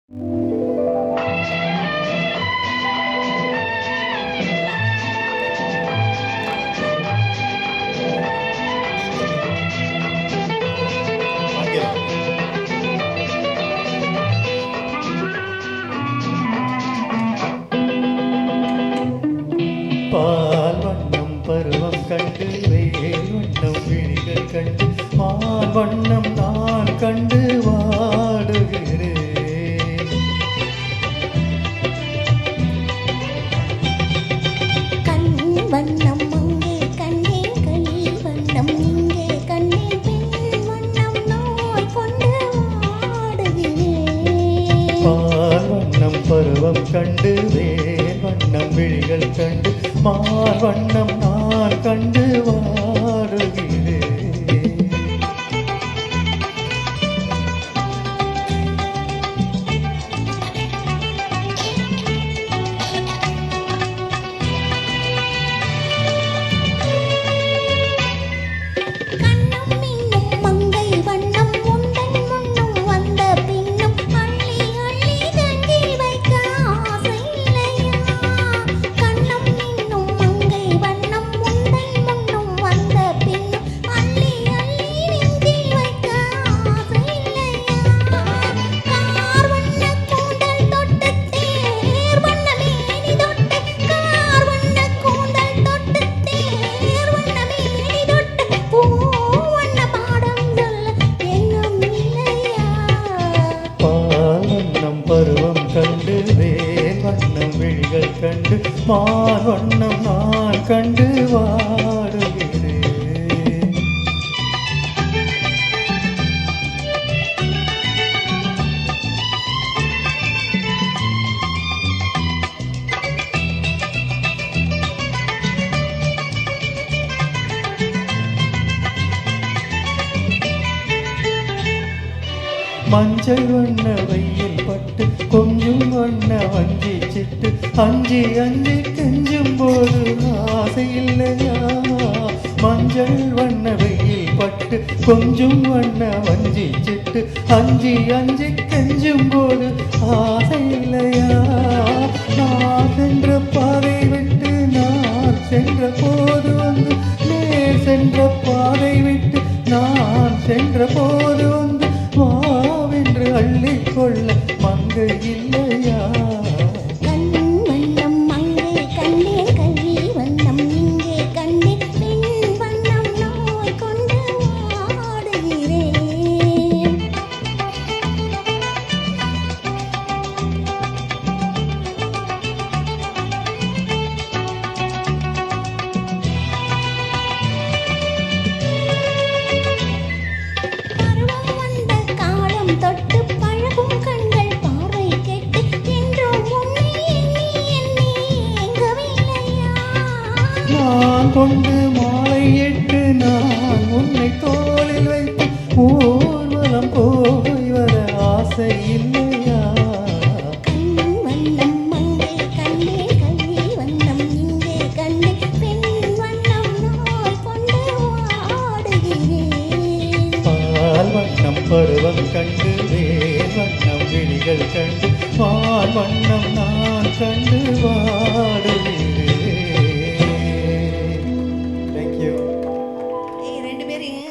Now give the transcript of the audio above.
பால் வண்ணம் பருவம் கண்டு வேல் வண்ணம் விழிகள் கண்டு மால் வண்ணம் நான் கண்டு வாடுகிறேன். கண் வண்ணம் அங்கே கண்டேன், கை வண்ணம் இங்கே கண்டேன், பெண் வண்ணம் நோய் கொண்டு வாடுகிறேன். பால் வண்ணம் பருவம் கண்டு வேல் வண்ணம் விழிகள் கண்டு மால் வண்ணம் நான் கண்டு வாடுகிறேன். கண்ணம் மின்னும் மங்கை வண்ணம் உந்தன் முன்னும் வந்த பின்னும் அள்ளி அள்ளி தங்கில் வைக்க ஆசை இல்லையா? கண்ணம் மின்னும் மங்கை வண்ணம் உந்தன் முன்னும் வந்த பின்னும் அள்ளி அள்ளி நெஞ்சில் வைக்க ஆசை இல்லையா? கார் வண்ண கூந்தல் தொட்டு தேர் வண்ண மேனி தொட்டு, கார் வண்ண கூந்தல் தொட்டு தேர் வண்ண மேனி தொட்டு, பூ வண்ண பாடம் சொல்ல எண்ணம் இல்லையா? பால் வண்ணம் பருவம் கண்டு வேல் வண்ணம் விழிகள் கண்டு மால் வண்ணம் நான் கண்டு வாடுகிறேன். மஞ்சள் வண்ண வெயில் பட்டு கொஞ்சம் வண்ண வஞ்சி சிட்டு அஞ்சி அஞ்சி கெஞ்சும் போது ஆசை இல்லையா? மஞ்சள் வண்ண வெயில் பட்டு கொஞ்சம் வண்ண வஞ்சி சிட்டு அஞ்சி அஞ்சி கெஞ்சும் போது ஆசை இல்லையா? நான் சென்ற பாதை விட்டு நான் சென்ற போது வந்து நேர் சென்ற பாதை விட்டு நான் சென்ற போது வந்து வாவென்று அள்ளிக்கொள்ள மங்கை இல்லையா? கண் வண்ணம் அங்கே கண்டேன், கை வண்ணம் இங்கே கண்டேன், பெண் வண்ணம் நோய் கொண்டு வாடுகிறேன். பருவம் வந்த காலம் தொட்டு பழகும் கண்கள் பார்வை கெட்டு என்றும் உன்னை எண்ணி எண்ணி ஏங்கவில்லையா? நான் கொண்டு மாலை இட்டு நான் உன்னை தோளில் வைத்து ஊர்வலம் போய் வர ஆசை இல்லையா? கண் வண்ணம் அங்கே கண்டேன், கை வண்ணம் இங்கே கண்டேன், பெண் வண்ணம் நோய் கொண்டு வாடுகிறேன். பால் வண்ணம் பருவம் கண்டு வேல் வண்ணம் விழிகள் கண்டு மால் வண்ணம் நான் கண்டு வாடுகிறேன்.